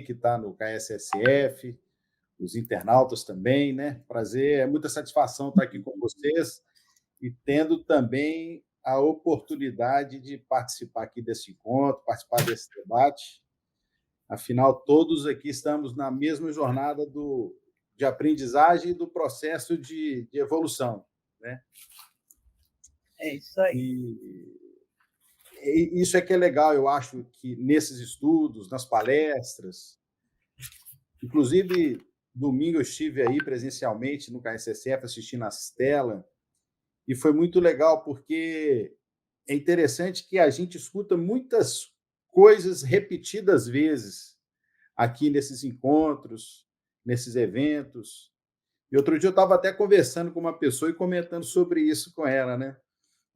que está no KSSF, os internautas também, né? Prazer, é muita satisfação estar aqui com vocês e tendo também a oportunidade de participar aqui desse encontro, participar desse debate. Afinal, todos aqui estamos na mesma jornada de aprendizagem e do processo de evolução, né? É isso aí. E isso é que é legal, eu acho, que nesses estudos, nas palestras, inclusive, domingo eu estive aí presencialmente no KSSF assistindo a Stella, e foi muito legal porque é interessante que a gente escuta muitas coisas repetidas vezes aqui nesses encontros, nesses eventos. E outro dia eu estava até conversando com uma pessoa e comentando sobre isso com ela, né?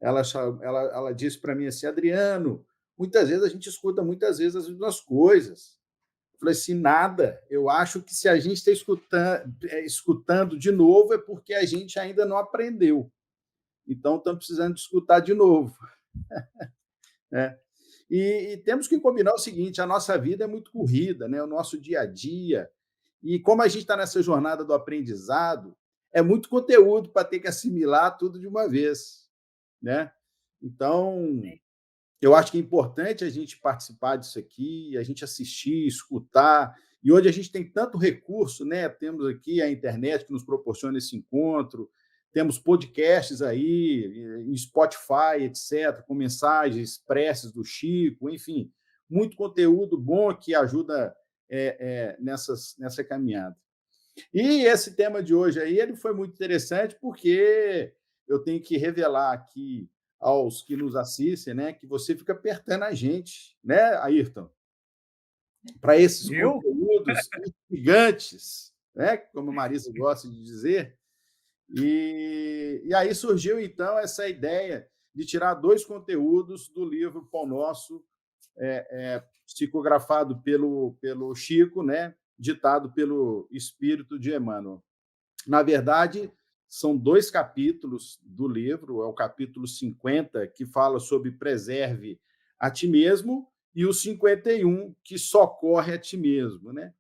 Ela disse para mim assim, Adriano, muitas vezes a gente escuta muitas vezes as mesmas coisas. Eu falei assim, nada. Eu acho que se a gente está escutando de novo é porque a gente ainda não aprendeu. Então, estamos precisando de escutar de novo. Né? E temos que combinar o seguinte, a nossa vida é muito corrida, né? O nosso dia a dia. E como a gente está nessa jornada do aprendizado, é muito conteúdo para ter que assimilar tudo de uma vez. Né? Então, eu acho que é importante a gente participar disso aqui, a gente assistir, escutar. E hoje a gente tem tanto recurso, né? Temos aqui a internet que nos proporciona esse encontro, temos podcasts aí, em Spotify, etc., com mensagens expressas do Chico, enfim, muito conteúdo bom que ajuda nessa caminhada. E esse tema de hoje aí ele foi muito interessante porque eu tenho que revelar aqui aos que nos assistem, né, que você fica apertando a gente, né, Ayrton? Para esses conteúdos gigantes, né, como a Marisa gosta de dizer. E aí surgiu, então, essa ideia de tirar 2 conteúdos do livro Pão Nosso, psicografado pelo Chico, né, ditado pelo Espírito de Emmanuel. Na verdade, são 2 capítulos do livro, é o capítulo 50, que fala sobre preserve a ti mesmo, e o 51, que socorre a ti mesmo. Né?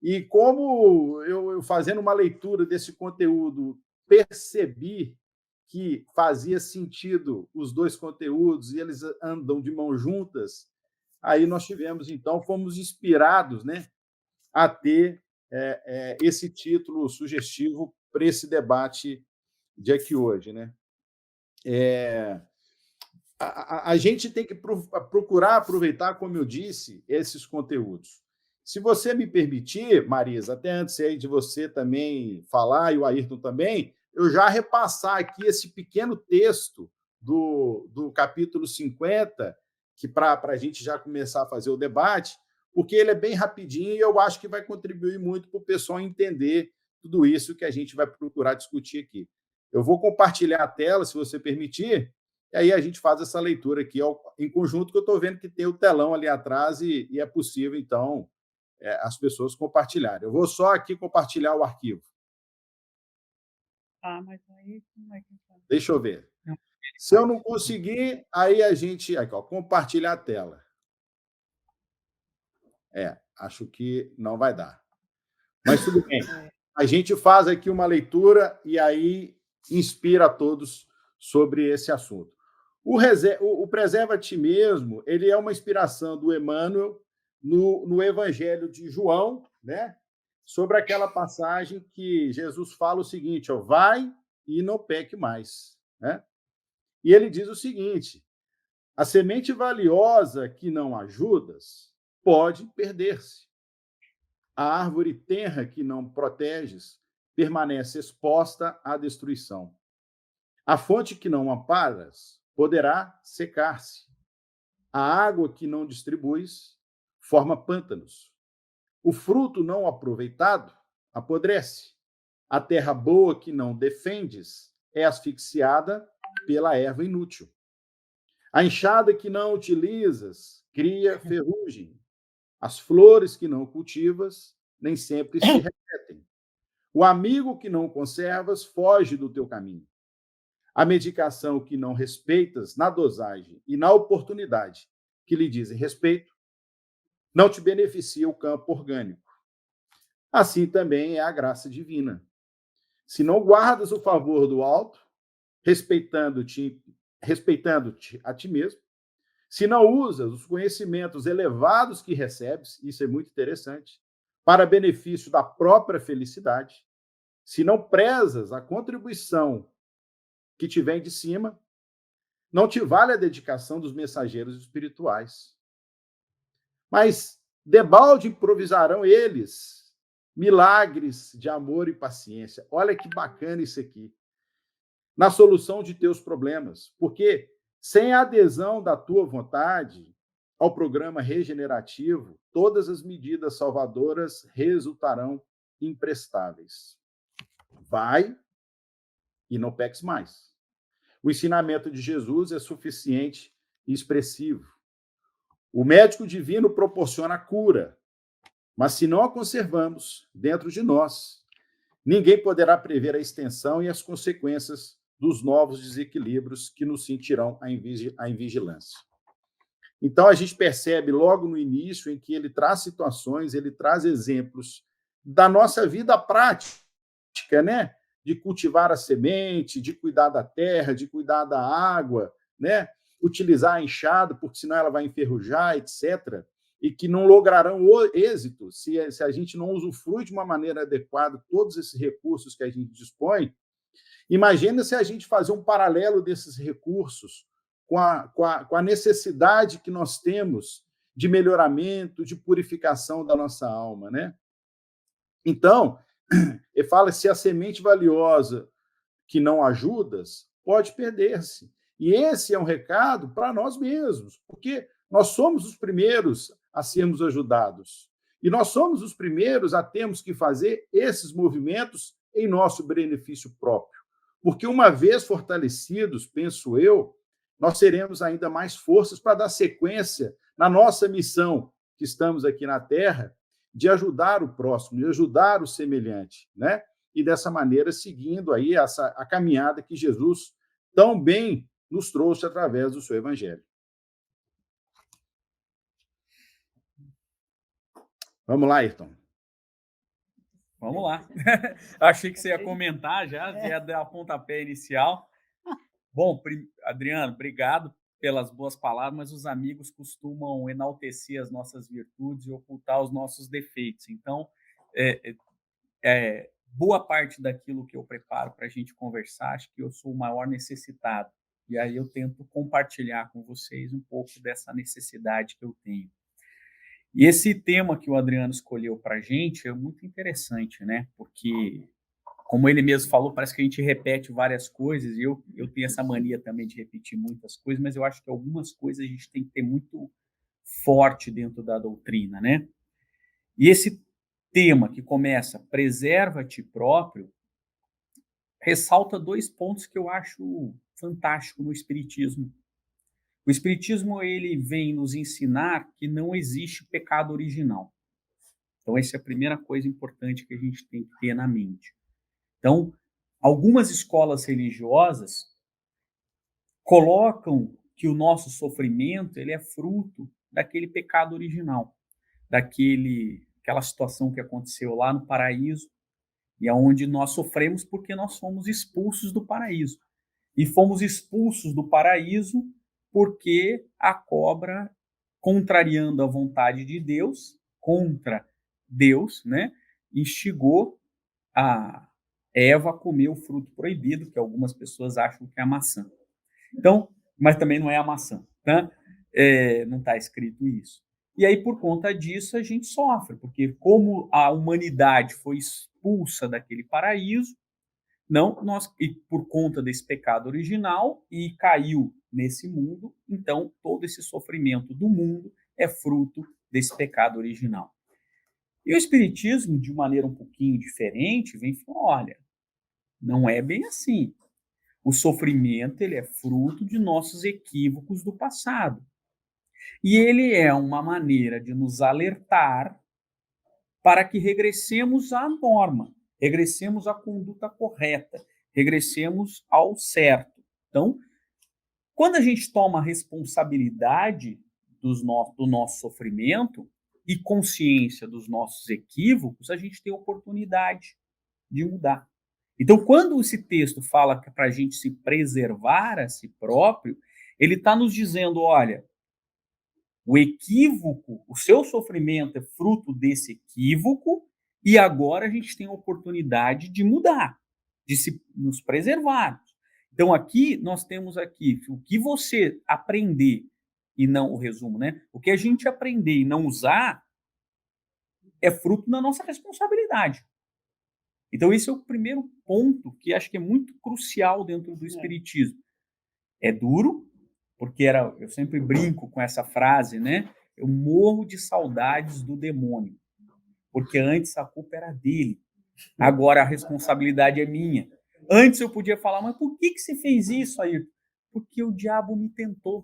E como eu fazendo uma leitura desse conteúdo, percebi que fazia sentido os 2 conteúdos e eles andam de mãos juntas, aí nós tivemos, então, fomos inspirados, né, a ter esse título sugestivo para esse debate de aqui hoje. Né? A gente tem que procurar aproveitar, como eu disse, esses conteúdos. Se você me permitir, Marisa, até antes aí de você também falar, e o Ayrton também, eu já repassar aqui esse pequeno texto do capítulo 50, que para a gente já começar a fazer o debate, porque ele é bem rapidinho e eu acho que vai contribuir muito para o pessoal entender tudo isso que a gente vai procurar discutir aqui. Eu vou compartilhar a tela, se você permitir, e aí a gente faz essa leitura aqui em conjunto, que eu estou vendo que tem o telão ali atrás e é possível, então, as pessoas compartilharem. Eu vou só aqui compartilhar o arquivo. Mas aí como é que faz? Deixa eu ver. Se eu não conseguir, aí a gente... Aqui, ó, compartilhar a tela. Acho que não vai dar. Mas tudo bem. A gente faz aqui uma leitura e aí inspira a todos sobre esse assunto. O Preserva a Ti Mesmo, ele é uma inspiração do Emmanuel no Evangelho de João, né? Sobre aquela passagem que Jesus fala o seguinte, ó, vai e não peque mais. Né? E ele diz o seguinte, a semente valiosa que não ajudas pode perder-se. A árvore tenra que não proteges permanece exposta à destruição. A fonte que não amparas poderá secar-se. A água que não distribuis forma pântanos. O fruto não aproveitado apodrece. A terra boa que não defendes é asfixiada pela erva inútil. A enxada que não utilizas cria ferrugem. As flores que não cultivas nem sempre se repetem. O amigo que não conservas foge do teu caminho. A medicação que não respeitas na dosagem e na oportunidade que lhe dizem respeito não te beneficia o campo orgânico. Assim também é a graça divina. Se não guardas o favor do alto, respeitando-te a ti mesmo, se não usas os conhecimentos elevados que recebes, isso é muito interessante, para benefício da própria felicidade, se não prezas a contribuição que te vem de cima, não te vale a dedicação dos mensageiros espirituais. Mas debalde improvisarão eles milagres de amor e paciência. Olha que bacana isso aqui. Na solução de teus problemas, porque sem a adesão da tua vontade ao programa regenerativo, todas as medidas salvadoras resultarão imprestáveis. Vai e não peques mais. O ensinamento de Jesus é suficiente e expressivo. O médico divino proporciona a cura, mas se não a conservamos dentro de nós, ninguém poderá prever a extensão e as consequências dos novos desequilíbrios que nos sentirão a invigilância. Então, a gente percebe logo no início em que ele traz situações, ele traz exemplos da nossa vida prática, né? De cultivar a semente, de cuidar da terra, de cuidar da água, né? Utilizar a enxada, porque senão ela vai enferrujar, etc. E que não lograrão êxito se a gente não usufrui de uma maneira adequada todos esses recursos que a gente dispõe. Imagina se a gente fazer um paralelo desses recursos com a necessidade que nós temos de melhoramento, de purificação da nossa alma, né? Então, ele fala, se a semente valiosa que não ajudas, pode perder-se. E esse é um recado para nós mesmos, porque nós somos os primeiros a sermos ajudados. E nós somos os primeiros a termos que fazer esses movimentos em nosso benefício próprio. Porque uma vez fortalecidos, penso eu, nós teremos ainda mais forças para dar sequência na nossa missão que estamos aqui na Terra, de ajudar o próximo, de ajudar o semelhante, né? E dessa maneira seguindo aí a caminhada que Jesus tão bem nos trouxe através do seu evangelho. Vamos lá, Ayrton. Vamos lá. Achei que você ia comentar já, ia dar a pontapé inicial. Bom, Adriano, obrigado pelas boas palavras, mas os amigos costumam enaltecer as nossas virtudes e ocultar os nossos defeitos. Então, boa parte daquilo que eu preparo para a gente conversar, acho que eu sou o maior necessitado. E aí eu tento compartilhar com vocês um pouco dessa necessidade que eu tenho. E esse tema que o Adriano escolheu para a gente é muito interessante, né? Porque, como ele mesmo falou, parece que a gente repete várias coisas, e eu tenho essa mania também de repetir muitas coisas, mas eu acho que algumas coisas a gente tem que ter muito forte dentro da doutrina, né? E esse tema que começa, preserva a ti próprio, ressalta dois pontos que eu acho fantástico no Espiritismo. O Espiritismo, ele vem nos ensinar que não existe pecado original. Então, essa é a primeira coisa importante que a gente tem que ter na mente. Então, algumas escolas religiosas colocam que o nosso sofrimento ele é fruto daquele pecado original, daquela situação que aconteceu lá no paraíso, e aonde nós sofremos porque nós fomos expulsos do paraíso. E fomos expulsos do paraíso porque a cobra, contrariando a vontade de Deus, contra Deus, né, instigou a Eva a comer o fruto proibido, que algumas pessoas acham que é a maçã. Então, mas também não é a maçã, tá? Não está escrito isso. E aí, por conta disso, a gente sofre, porque como a humanidade foi expulsa daquele paraíso, e por conta desse pecado original, e caiu nesse mundo, então todo esse sofrimento do mundo é fruto desse pecado original. E o Espiritismo, de maneira um pouquinho diferente, vem falando, olha, não é bem assim. O sofrimento ele é fruto de nossos equívocos do passado. E ele é uma maneira de nos alertar para que regressemos à norma, regressemos à conduta correta, regressemos ao certo. Então, quando a gente toma a responsabilidade do nosso sofrimento, e consciência dos nossos equívocos, a gente tem a oportunidade de mudar. Então, quando esse texto fala que é para a gente se preservar a si próprio, ele está nos dizendo, olha, o equívoco, o seu sofrimento é fruto desse equívoco, e agora a gente tem a oportunidade de mudar, de nos preservarmos. Então, aqui, nós temos aqui, o que você aprender e não, o resumo, né? O que a gente aprender e não usar é fruto da nossa responsabilidade. Então, esse é o primeiro ponto que acho que é muito crucial dentro do espiritismo. É duro, porque eu sempre brinco com essa frase, né? Eu morro de saudades do demônio, porque antes a culpa era dele, agora a responsabilidade é minha. Antes eu podia falar, mas por que você fez isso, Ayrton? Porque o diabo me tentou.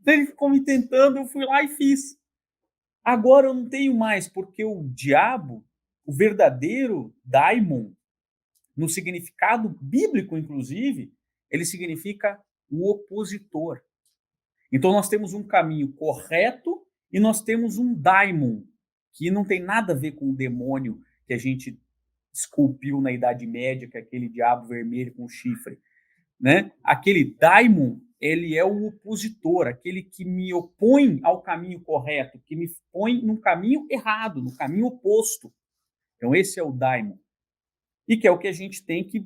Ele ficou me tentando, eu fui lá e fiz. Agora eu não tenho mais, porque o diabo, o verdadeiro daimon, no significado bíblico, inclusive, ele significa o opositor. Então nós temos um caminho correto e nós temos um daimon, que não tem nada a ver com o demônio que a gente esculpiu na Idade Média, que é aquele diabo vermelho com chifre, né? Aquele daimon, ele é o opositor, aquele que me opõe ao caminho correto, que me põe no caminho errado, no caminho oposto. Então esse é o daimon. E que é o que a gente tem que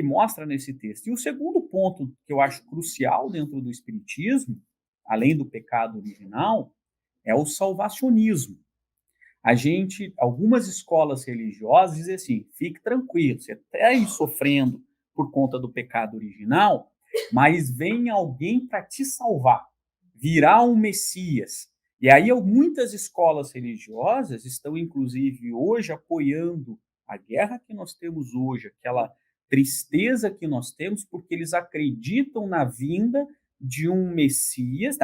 mostra nesse texto. E o segundo ponto que eu acho crucial dentro do espiritismo, além do pecado original, é o salvacionismo. Algumas escolas religiosas dizem assim, fique tranquilo, você está aí sofrendo por conta do pecado original, mas vem alguém para te salvar, virá um Messias. E aí muitas escolas religiosas estão, inclusive, hoje apoiando a guerra que nós temos hoje, aquela tristeza que nós temos, porque eles acreditam na vinda de um Messias,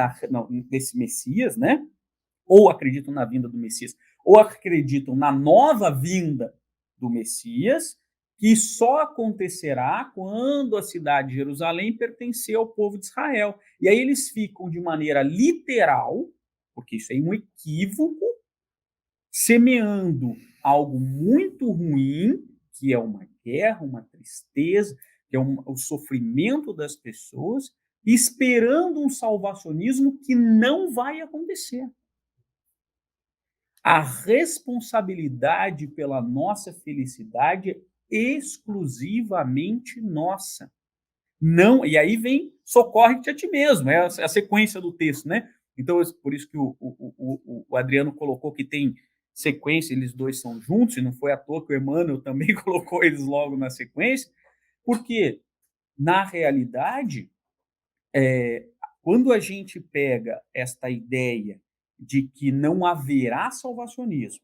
desse Messias, né? Ou acreditam na vinda do Messias, ou acreditam na nova vinda do Messias, que só acontecerá quando a cidade de Jerusalém pertencer ao povo de Israel. E aí eles ficam de maneira literal, porque isso é um equívoco, semeando algo muito ruim, que é uma guerra, uma tristeza, que é o sofrimento das pessoas, esperando um salvacionismo que não vai acontecer. A responsabilidade pela nossa felicidade é exclusivamente nossa. Não, e aí vem socorre-te a ti mesmo, é a sequência do texto, né? Então, por isso que o Adriano colocou que tem sequência, eles dois são juntos, e não foi à toa que o Emmanuel também colocou eles logo na sequência, porque, na realidade, quando a gente pega esta ideia de que não haverá salvacionismo,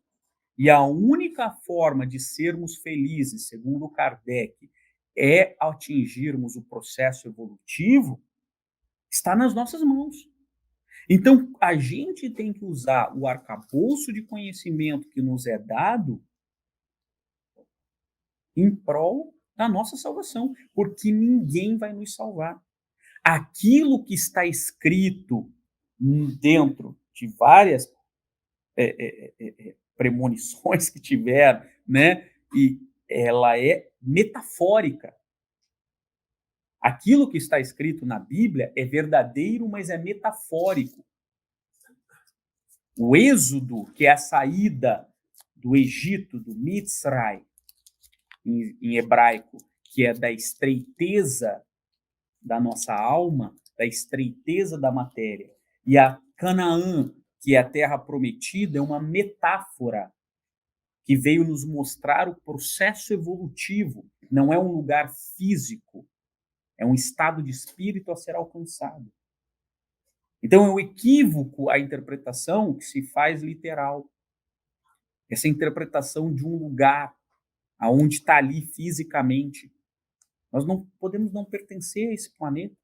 e a única forma de sermos felizes, segundo Kardec, é atingirmos o processo evolutivo, está nas nossas mãos. Então, a gente tem que usar o arcabouço de conhecimento que nos é dado em prol da nossa salvação, porque ninguém vai nos salvar. Aquilo que está escrito dentro de várias premonições que tiveram, né? E ela é metafórica. Aquilo que está escrito na Bíblia é verdadeiro, mas é metafórico. O êxodo, que é a saída do Egito, do Mitzray, em hebraico, que é da estreiteza da nossa alma, da estreiteza da matéria, e a Canaã, que é a terra prometida, é uma metáfora que veio nos mostrar o processo evolutivo. Não é um lugar físico, é um estado de espírito a ser alcançado. Então, é um equívoco a interpretação que se faz literal. Essa interpretação de um lugar aonde está ali fisicamente. Nós não podemos não pertencer a esse planeta.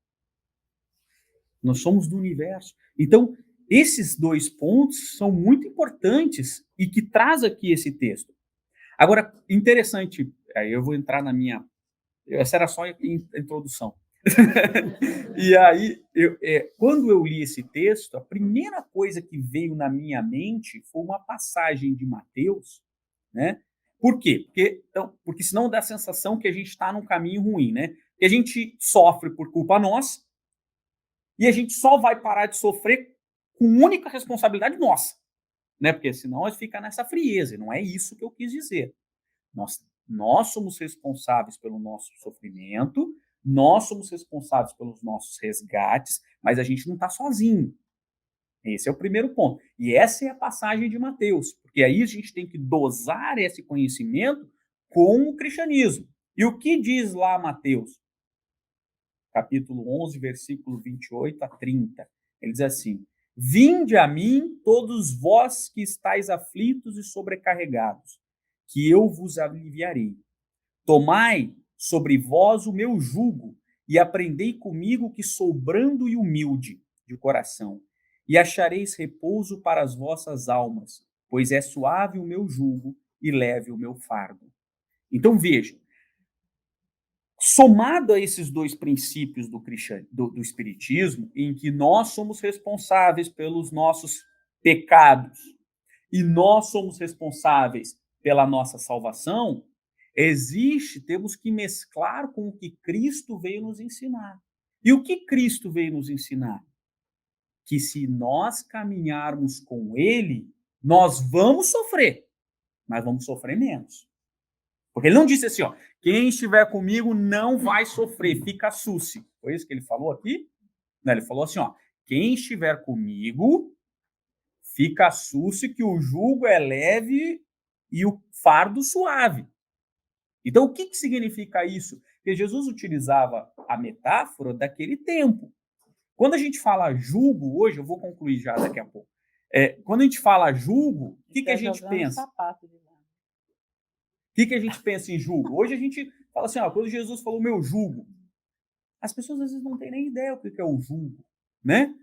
Nós somos do universo. Então, esses dois pontos são muito importantes e que traz aqui esse texto. Agora, interessante, aí eu vou entrar na minha... Essa era só a introdução. E aí, quando eu li esse texto, a primeira coisa que veio na minha mente foi uma passagem de Mateus, né? Por quê? Porque senão dá a sensação que a gente está num caminho ruim, né? Que a gente sofre por culpa nossa e a gente só vai parar de sofrer com única responsabilidade nossa, né? Porque senão a gente fica nessa frieza, e não é isso que eu quis dizer. Nós somos responsáveis pelo nosso sofrimento, nós somos responsáveis pelos nossos resgates, mas a gente não está sozinho. Esse é o primeiro ponto. E essa é a passagem de Mateus, porque aí a gente tem que dosar esse conhecimento com o cristianismo. E o que diz lá Mateus? Capítulo 11, versículo 28 a 30. Ele diz assim: Vinde a mim, todos vós que estáis aflitos e sobrecarregados, que eu vos aliviarei. Tomai sobre vós o meu jugo e aprendei comigo, que sou brando e humilde de coração, e achareis repouso para as vossas almas, pois é suave o meu jugo e leve o meu fardo. Então vejam, somado a esses dois princípios do Espiritismo, em que nós somos responsáveis pelos nossos pecados e nós somos responsáveis pela nossa salvação, temos que mesclar com o que Cristo veio nos ensinar. E o que Cristo veio nos ensinar? Que se nós caminharmos com Ele, nós vamos sofrer, mas vamos sofrer menos. Porque ele não disse assim, ó, quem estiver comigo não vai sofrer, fica susse. Foi isso que ele falou aqui? Não, ele falou assim, ó, quem estiver comigo, fica susse, que o jugo é leve e o fardo suave. Então, o que significa isso? Porque Jesus utilizava a metáfora daquele tempo. Quando a gente fala jugo, hoje, eu vou concluir já daqui a pouco. Quando a gente fala jugo, o que a gente pensa? O que a gente pensa em jugo? Hoje a gente fala assim, ó, quando Jesus falou meu jugo, as pessoas às vezes não têm nem ideia o que é o jugo, né?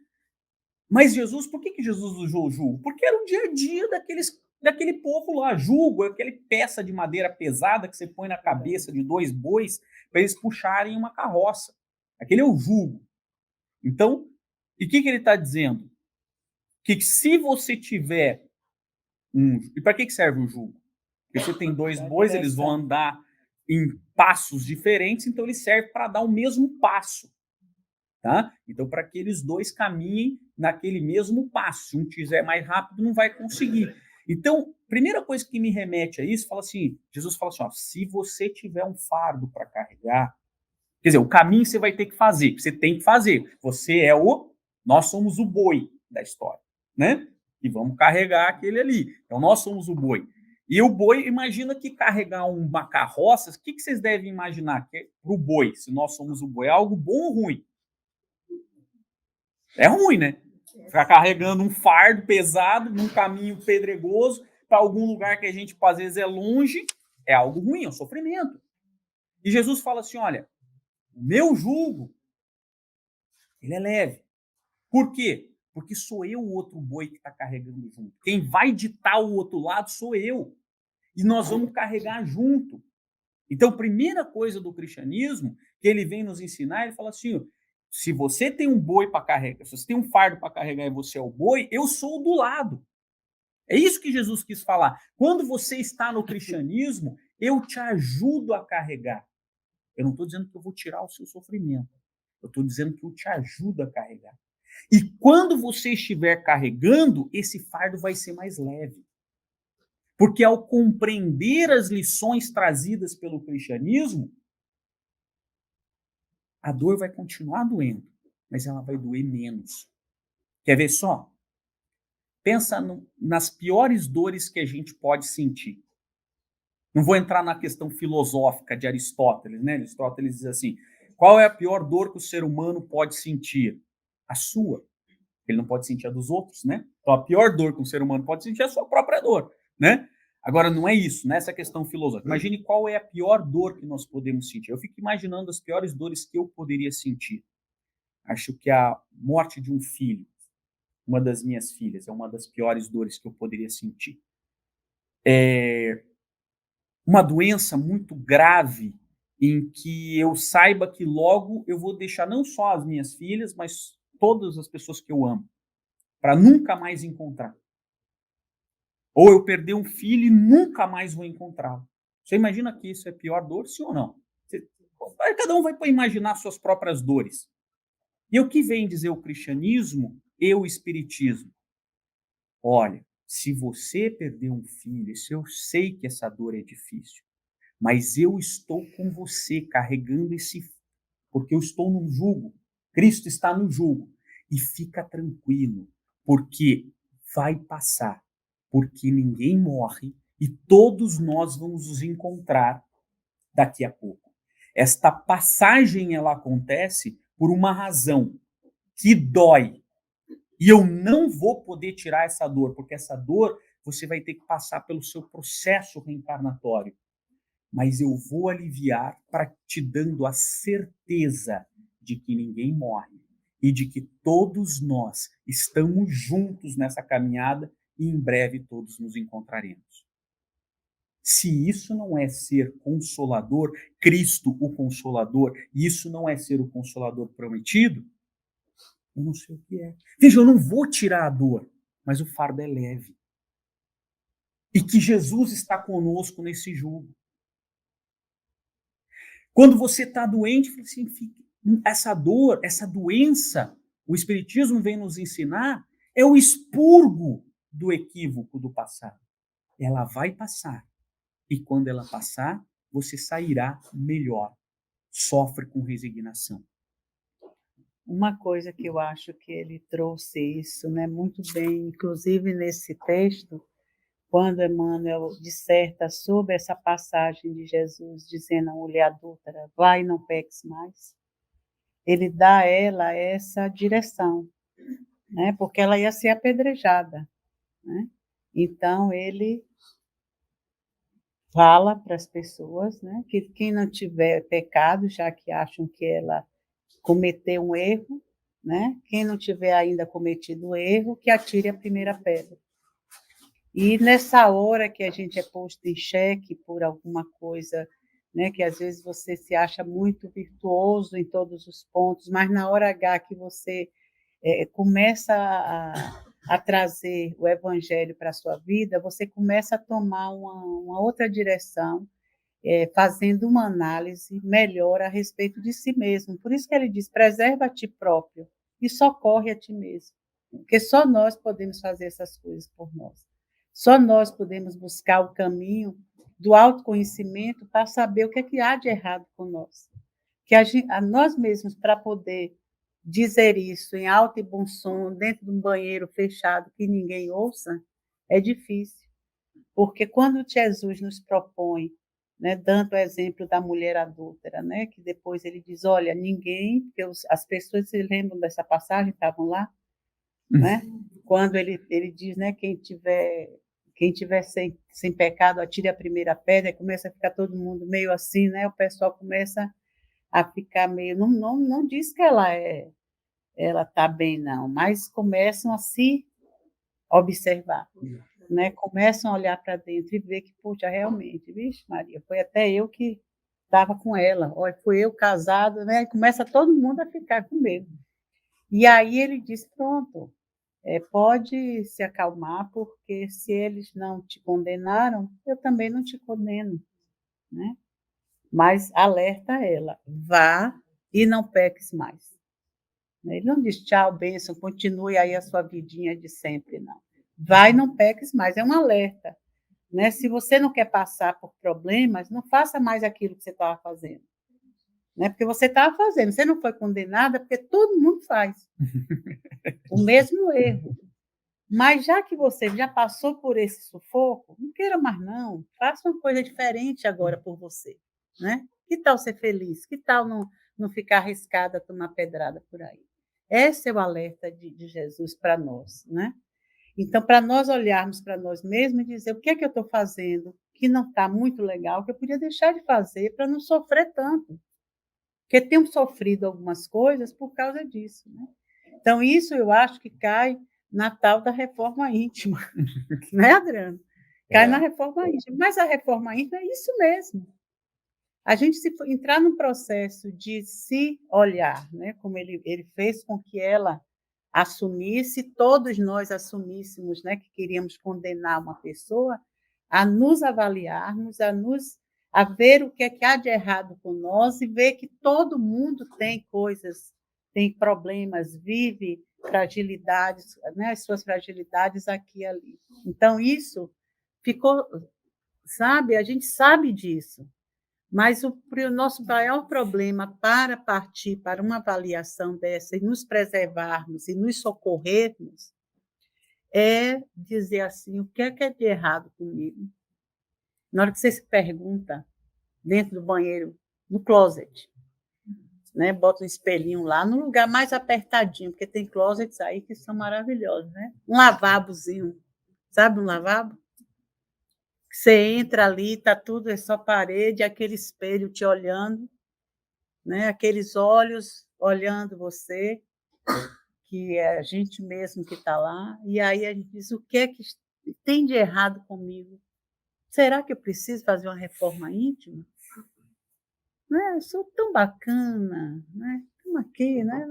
Mas Jesus, por que Jesus usou o jugo? Porque era o dia a dia daquele povo lá. Jugo é aquela peça de madeira pesada que você põe na cabeça de dois bois para eles puxarem uma carroça. Aquele é o jugo. Então, e o que ele está dizendo? Que se você tiver E para que serve o jugo? Porque você tem dois bois, eles vão andar em passos diferentes, então ele serve para dar o mesmo passo. Tá? Então, para que eles dois caminhem naquele mesmo passo. Se um quiser mais rápido, não vai conseguir. Então, primeira coisa que me remete a isso, Jesus fala assim, ó, se você tiver um fardo para carregar, quer dizer, o caminho você vai ter que fazer, você tem que fazer. Nós somos o boi da história, né? E vamos carregar aquele ali. Então, nós somos o boi. E o boi, imagina que carregar uma carroça, o que vocês devem imaginar que para o boi, se nós somos o boi, é algo bom ou ruim? É ruim, né? Ficar carregando um fardo pesado num caminho pedregoso para algum lugar que a gente, às vezes, é longe, é algo ruim, é um sofrimento. E Jesus fala assim, olha, o meu jugo, ele é leve. Por quê? Porque sou eu o outro boi que está carregando junto. Quem vai ditar o outro lado sou eu. E nós vamos carregar junto. Então, primeira coisa do cristianismo que ele vem nos ensinar, ele fala assim, se você tem um boi para carregar, se você tem um fardo para carregar e você é o boi, eu sou do lado. É isso que Jesus quis falar. Quando você está no cristianismo, eu te ajudo a carregar. Eu não estou dizendo que eu vou tirar o seu sofrimento. Eu estou dizendo que eu te ajudo a carregar. E quando você estiver carregando, esse fardo vai ser mais leve. Porque ao compreender as lições trazidas pelo cristianismo, a dor vai continuar doendo, mas ela vai doer menos. Quer ver só? Pensa nas piores dores que a gente pode sentir. Não vou entrar na questão filosófica de Aristóteles, né? Aristóteles diz assim, qual é a pior dor que o ser humano pode sentir? A sua. Ele não pode sentir a dos outros, né? Então, a pior dor que um ser humano pode sentir é a sua própria dor, né? Agora, não é isso, nessa questão filosófica. Imagine qual é a pior dor que nós podemos sentir. Eu fico imaginando as piores dores que eu poderia sentir. Acho que a morte de um filho, uma das minhas filhas, é uma das piores dores que eu poderia sentir. Uma doença muito grave em que eu saiba que logo eu vou deixar não só as minhas filhas, mas todas as pessoas que eu amo, para nunca mais encontrar. Ou eu perder um filho e nunca mais vou encontrá-lo. Você imagina que isso é pior dor, sim ou não? Cada um vai imaginar suas próprias dores. E o que vem dizer o cristianismo e o espiritismo? Olha, se você perder um filho, eu sei que essa dor é difícil, mas eu estou com você carregando porque eu estou no jugo. Cristo está no jugo. E fica tranquilo, porque vai passar, porque ninguém morre e todos nós vamos nos encontrar daqui a pouco. Esta passagem ela acontece por uma razão que dói. E eu não vou poder tirar essa dor, porque essa dor você vai ter que passar pelo seu processo reencarnatório. Mas eu vou aliviar para te dando a certeza de que ninguém morre e de que todos nós estamos juntos nessa caminhada e em breve todos nos encontraremos. Se isso não é ser consolador, Cristo o Consolador, e isso não é ser o Consolador prometido, eu não sei o que é. Veja, eu não vou tirar a dor, mas o fardo é leve. E que Jesus está conosco nesse jugo. Quando você está doente, assim, essa dor, essa doença, o Espiritismo vem nos ensinar, é o expurgo do equívoco do passado. Ela vai passar. E quando ela passar, você sairá melhor. Sofre com resignação. Uma coisa que eu acho que ele trouxe isso, né, muito bem, inclusive nesse texto, quando Emmanuel disserta sobre essa passagem de Jesus dizendo à mulher adúltera, vai e não peques mais, ele dá a ela essa direção, né, porque ela ia ser apedrejada, né? Então ele fala para as pessoas, né, que quem não tiver pecado, já que acham que ela cometeu um erro, né, quem não tiver ainda cometido o erro, que atire a primeira pedra. E nessa hora que a gente é posto em xeque por alguma coisa, né, que às vezes você se acha muito virtuoso em todos os pontos, mas na hora H que você começa a trazer o evangelho para a sua vida, você começa a tomar uma outra direção, fazendo uma análise melhor a respeito de si mesmo. Por isso que ele diz, preserva a ti próprio e socorre a ti mesmo. Porque só nós podemos fazer essas coisas por nós. Só nós podemos buscar o caminho do autoconhecimento para saber o que é que há de errado com nós. Que a nós mesmos, para poder dizer isso em alto e bom som, dentro de um banheiro fechado que ninguém ouça, é difícil. Porque quando Jesus nos propõe, né, dando o exemplo da mulher adúltera, né, que depois ele diz, olha, ninguém, porque as pessoas se lembram dessa passagem, estavam lá, né? Quando ele diz, né, quem tiver sem pecado, atire a primeira pedra, começa a ficar todo mundo meio assim, né? O pessoal começa a ficar meio, não diz que ela está bem, não, mas começam a se observar, né? Começam a olhar para dentro e ver que, puxa, realmente, vixe, Maria, foi até eu que estava com ela, olha, foi eu casado, né? E começa todo mundo a ficar com medo. E aí ele diz, pronto, pode se acalmar, porque se eles não te condenaram, eu também não te condeno, né? Mas alerta ela, vá e não peques mais. Ele não diz tchau, bênção, continue aí a sua vidinha de sempre, não. Vai e não peques mais, é um alerta, né? Se você não quer passar por problemas, não faça mais aquilo que você estava fazendo, né? Porque você estava fazendo, você não foi condenada, porque todo mundo faz o mesmo erro. Mas já que você já passou por esse sufoco, não queira mais não, faça uma coisa diferente agora por você, né? Que tal ser feliz? Que tal não ficar arriscada a tomar pedrada por aí? Esse é o alerta de Jesus para nós, né? Então, para nós olharmos para nós mesmos e dizer o que é que eu estou fazendo que não está muito legal, que eu podia deixar de fazer para não sofrer tanto. Porque tenho sofrido algumas coisas por causa disso, né? Então, isso eu acho que cai na tal da reforma íntima, né, Adriano? Cai na reforma íntima. Mas a reforma íntima é isso mesmo. a gente entrar num processo de se olhar, né? Como ele fez com que ela assumisse, todos nós assumíssemos, né, que queríamos condenar uma pessoa, a nos avaliarmos, a ver o que é que há de errado com nós e ver que todo mundo tem coisas, tem problemas, vive fragilidades, né, as suas fragilidades aqui e ali. Então, isso ficou, sabe, a gente sabe disso. Mas o nosso maior problema para partir para uma avaliação dessa e nos preservarmos e nos socorrermos é dizer assim, o que é de errado comigo? Na hora que você se pergunta, dentro do banheiro, no closet, né? Bota um espelhinho lá, no lugar mais apertadinho, porque tem closets aí que são maravilhosos, né? Um lavabozinho, sabe um lavabo? Você entra ali, está tudo, é só parede, aquele espelho te olhando, né? Aqueles olhos olhando você, que é a gente mesmo que está lá, e aí a gente diz, o que é que tem de errado comigo? Será que eu preciso fazer uma reforma íntima? Né? Eu sou tão bacana, né? Estamos aqui, né?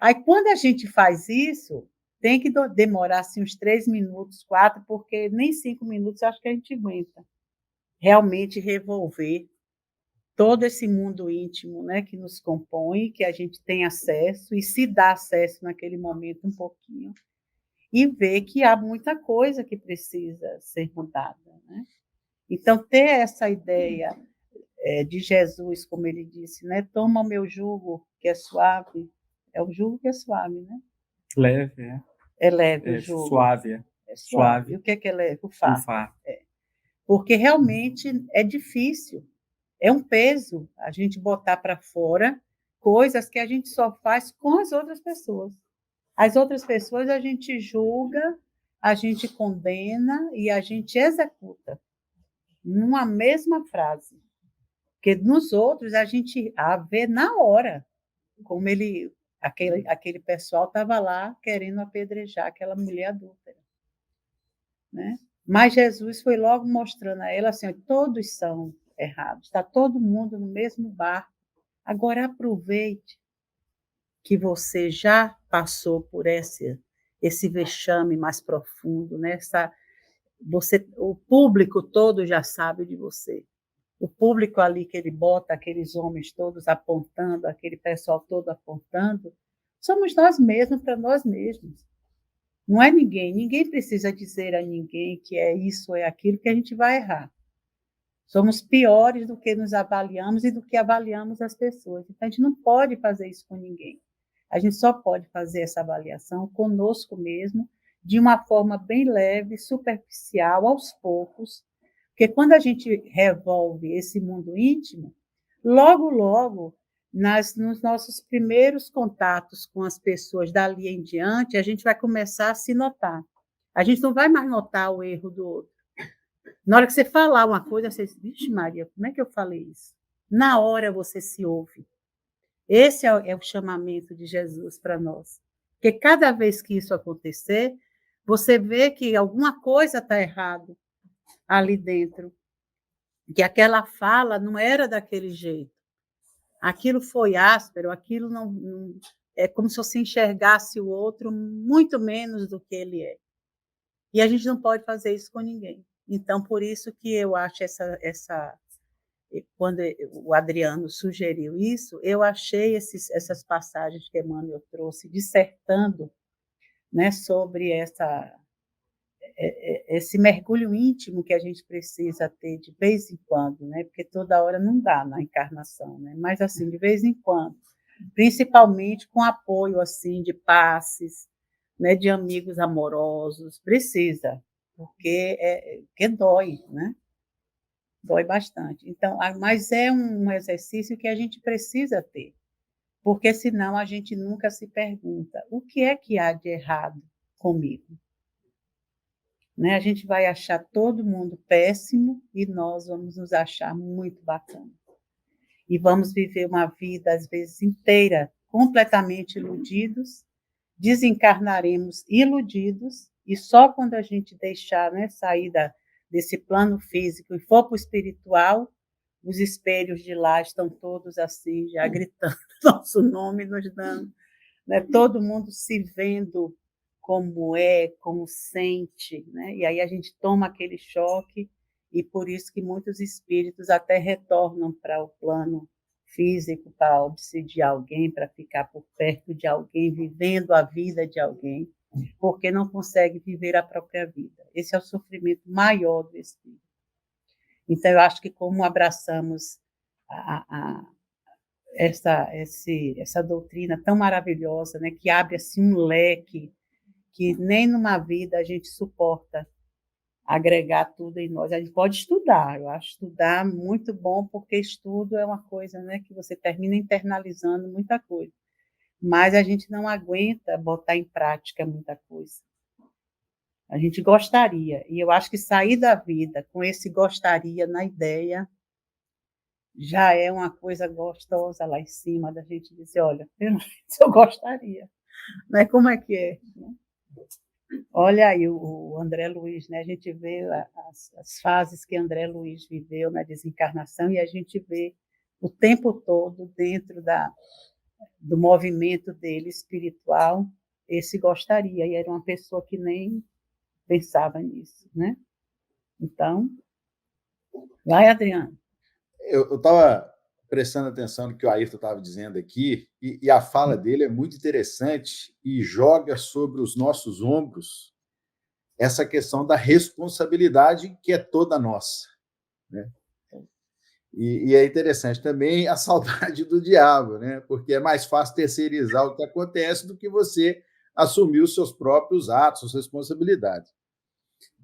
Aí, quando a gente faz isso, tem que demorar assim, uns 3 minutos, 4, porque nem 5 minutos acho que a gente aguenta realmente revolver todo esse mundo íntimo, né, que nos compõe, que a gente tem acesso e se dá acesso naquele momento um pouquinho, e ver que há muita coisa que precisa ser mudada, né? Então, ter essa ideia de Jesus, como ele disse, né, toma o meu jugo, que é suave, é o jugo que é suave, né? Leve, é. É leve o jugo. Suave, é. É suave. E o que é leve? O fardo. Porque realmente é difícil. É um peso a gente botar para fora coisas que a gente só faz com as outras pessoas. As outras pessoas a gente julga, a gente condena e a gente executa numa mesma frase. Porque nos outros a gente vê na hora como aquele pessoal estava lá querendo apedrejar aquela mulher adúltera, né? Mas Jesus foi logo mostrando a ela assim, todos são errados, está todo mundo no mesmo barco. Agora aproveite que você já passou por esse vexame mais profundo, né? O público todo já sabe de você. O público ali que ele bota, aqueles homens todos apontando, aquele pessoal todo apontando, somos nós mesmos para nós mesmos. Não é ninguém. Ninguém precisa dizer a ninguém que é isso ou é aquilo, que a gente vai errar. Somos piores do que nos avaliamos e do que avaliamos as pessoas. Então, a gente não pode fazer isso com ninguém. A gente só pode fazer essa avaliação conosco mesmo, de uma forma bem leve, superficial, aos poucos, porque quando a gente revolve esse mundo íntimo, logo, logo, nos nossos primeiros contatos com as pessoas dali em diante, a gente vai começar a se notar. A gente não vai mais notar o erro do outro. Na hora que você falar uma coisa, você diz, vixe Maria, como é que eu falei isso? Na hora você se ouve. Esse é o chamamento de Jesus para nós. Porque cada vez que isso acontecer, você vê que alguma coisa está errada ali dentro, que aquela fala não era daquele jeito. Aquilo foi áspero, aquilo não é como se você enxergasse o outro muito menos do que ele é. E a gente não pode fazer isso com ninguém. Então, por isso que eu acho quando o Adriano sugeriu isso, eu achei essas passagens que Emmanuel trouxe, dissertando, né, sobre esse mergulho íntimo que a gente precisa ter de vez em quando, né, porque toda hora não dá na encarnação, né, mas assim, de vez em quando, principalmente com apoio assim de passes, né, de amigos amorosos, precisa, porque dói, né? Dói bastante. Então, mas é um exercício que a gente precisa ter, porque senão a gente nunca se pergunta o que é que há de errado comigo. Né? A gente vai achar todo mundo péssimo e nós vamos nos achar muito bacana. E vamos viver uma vida, às vezes, inteira, completamente iludidos, desencarnaremos iludidos, e só quando a gente deixar, né, sair desse plano físico e for para o espiritual, os espelhos de lá estão todos assim, já gritando nosso nome, nos dando, né? Todo mundo se vendo como é, como sente, né? E aí a gente toma aquele choque, e por isso que muitos espíritos até retornam para o plano físico para obsidiar alguém, para ficar por perto de alguém, vivendo a vida de alguém, porque não consegue viver a própria vida. Esse é o sofrimento maior do espírito. Então, eu acho que como abraçamos essa doutrina tão maravilhosa, né, que abre assim um leque que nem numa vida a gente suporta agregar tudo em nós. A gente pode estudar, eu acho estudar muito bom, porque estudo é uma coisa, né, que você termina internalizando muita coisa, mas a gente não aguenta botar em prática muita coisa. A gente gostaria, e eu acho que sair da vida com esse gostaria na ideia já é uma coisa gostosa lá em cima, da gente dizer, olha, eu gostaria, né? Como é que é? Olha aí o André Luiz, né? A gente vê as fases que André Luiz viveu na desencarnação, e a gente vê o tempo todo dentro do movimento dele espiritual, esse gostaria, e era uma pessoa que nem pensava nisso, né? Então, vai, Adriano. Eu estava prestando atenção no que o Ayrton estava dizendo aqui, e a fala dele é muito interessante e joga sobre os nossos ombros essa questão da responsabilidade que é toda nossa, né? E é interessante também a saudade do diabo, né? Porque é mais fácil terceirizar o que acontece do que você assumir os seus próprios atos, suas responsabilidades.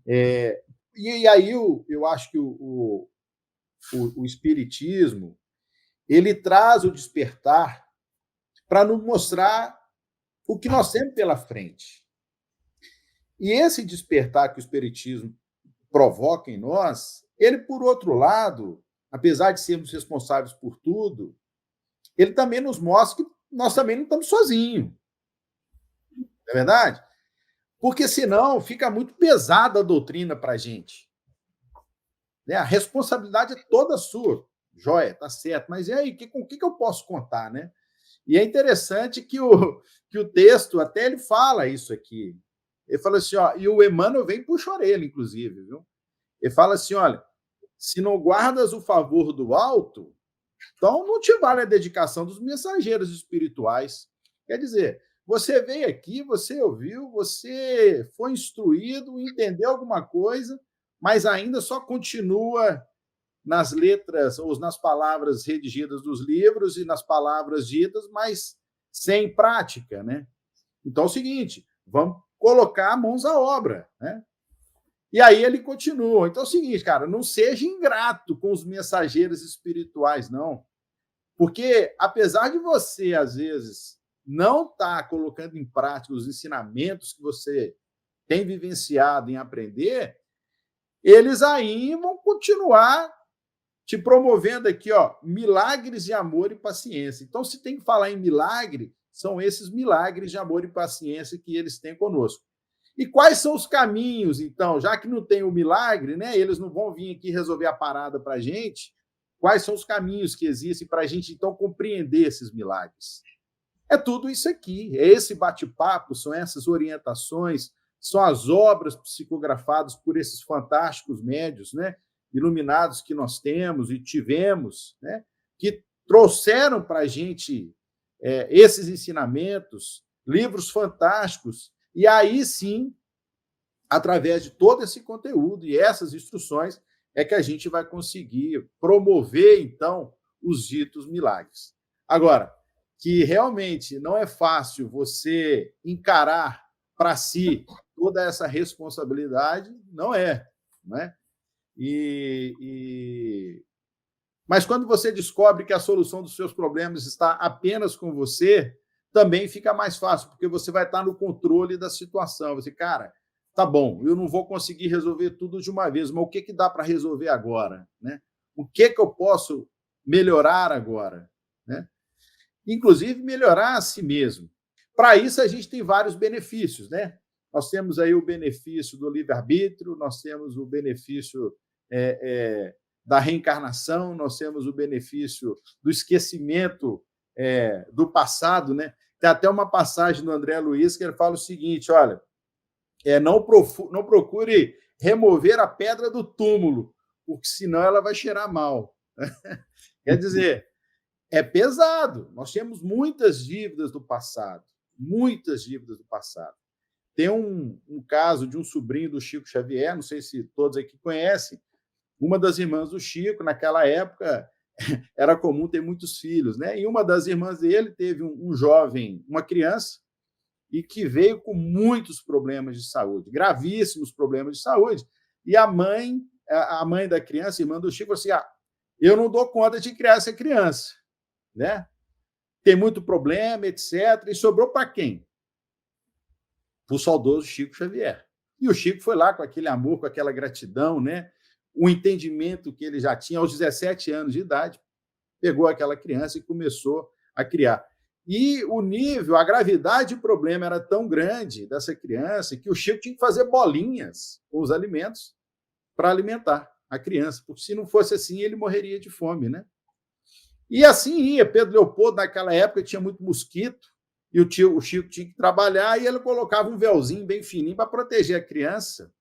E aí eu acho que o Espiritismo ele traz o despertar para nos mostrar o que nós temos pela frente. E esse despertar que o Espiritismo provoca em nós, ele, por outro lado, apesar de sermos responsáveis por tudo, ele também nos mostra que nós também não estamos sozinhos. Não é verdade? Porque senão fica muito pesada a doutrina para a gente. A responsabilidade é toda sua. Joia, tá certo. Mas e aí, com o que eu posso contar, né? E é interessante que o texto, até ele fala isso aqui. Ele fala assim, ó, e o Emmanuel vem puxa a orelha, inclusive, viu? Ele fala assim, olha, se não guardas o favor do alto, então não te vale a dedicação dos mensageiros espirituais. Quer dizer, você veio aqui, você ouviu, você foi instruído, entendeu alguma coisa, mas ainda só continua nas letras ou nas palavras redigidas dos livros e nas palavras ditas, mas sem prática, né? Então é o seguinte, vamos colocar mãos à obra, né? E aí ele continua. Então é o seguinte, cara, não seja ingrato com os mensageiros espirituais, não. Porque, apesar de você, às vezes, não estar colocando em prática os ensinamentos que você tem vivenciado em aprender, eles aí vão continuar te promovendo aqui, ó, milagres de amor e paciência. Então, se tem que falar em milagre, são esses milagres de amor e paciência que eles têm conosco. E quais são os caminhos, então? Já que não tem o milagre, né? Eles não vão vir aqui resolver a parada para a gente. Quais são os caminhos que existem para a gente, então, compreender esses milagres? É tudo isso aqui, é esse bate-papo, são essas orientações, são as obras psicografadas por esses fantásticos médiuns, né? Iluminados que nós temos e tivemos, né? Que trouxeram para a gente esses ensinamentos, livros fantásticos, e aí sim, através de todo esse conteúdo e essas instruções, é que a gente vai conseguir promover, então, os ditos milagres. Agora, que realmente não é fácil você encarar para si toda essa responsabilidade, não é, né? Mas quando você descobre que a solução dos seus problemas está apenas com você, também fica mais fácil, porque você vai estar no controle da situação. Você, cara, tá bom, eu não vou conseguir resolver tudo de uma vez, mas o que dá para resolver agora, né? O que eu posso melhorar agora, né? Inclusive melhorar a si mesmo. Para isso, a gente tem vários benefícios, né? Nós temos aí o benefício do livre-arbítrio, nós temos o benefício da reencarnação, nós temos o benefício do esquecimento do passado, né? Tem até uma passagem do André Luiz que ele fala o seguinte, olha, não procure remover a pedra do túmulo, porque senão ela vai cheirar mal. Quer dizer, é pesado. Nós temos muitas dívidas do passado, muitas dívidas do passado. Tem um caso de um sobrinho do Chico Xavier, não sei se todos aqui conhecem, uma das irmãs do Chico, naquela época, era comum ter muitos filhos, né? E uma das irmãs dele teve um jovem, uma criança, e que veio com muitos problemas de saúde, gravíssimos problemas de saúde. E a mãe da criança, irmã do Chico, falou assim, eu não dou conta de criar essa criança, né? Tem muito problema, etc. E sobrou para quem? Para o saudoso Chico Xavier. E o Chico foi lá com aquele amor, com aquela gratidão, né? O entendimento que ele já tinha aos 17 anos de idade, pegou aquela criança e começou a criar. E o nível, a gravidade do problema era tão grande dessa criança que o Chico tinha que fazer bolinhas com os alimentos para alimentar a criança, porque se não fosse assim, ele morreria de fome, né? E assim ia. Pedro Leopoldo, naquela época, tinha muito mosquito, e o Chico tinha que trabalhar, e ele colocava um véuzinho bem fininho para proteger a criança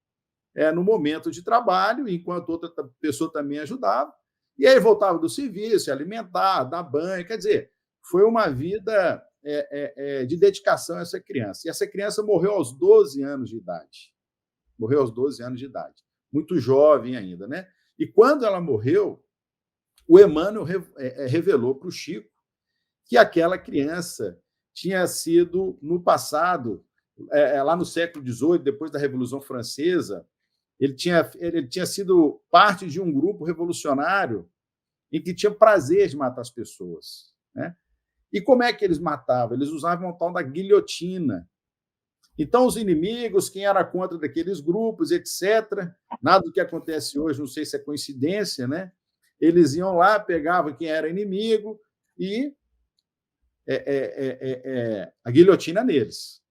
no momento de trabalho, enquanto outra pessoa também ajudava. E aí voltava do serviço, alimentar, dar banho. Quer dizer, foi uma vida de dedicação a essa criança. E essa criança morreu aos 12 anos de idade. Morreu aos 12 anos de idade. Muito jovem ainda, né? E quando ela morreu, o Emmanuel revelou para o Chico que aquela criança tinha sido, no passado, lá no século XVIII, depois da Revolução Francesa, ele tinha sido parte de um grupo revolucionário em que tinha prazer de matar as pessoas, né? E como é que eles matavam? Eles usavam o tal da guilhotina. Então, os inimigos, quem era contra daqueles grupos, etc., nada do que acontece hoje, não sei se é coincidência, né? Eles iam lá, pegavam quem era inimigo e a guilhotina neles.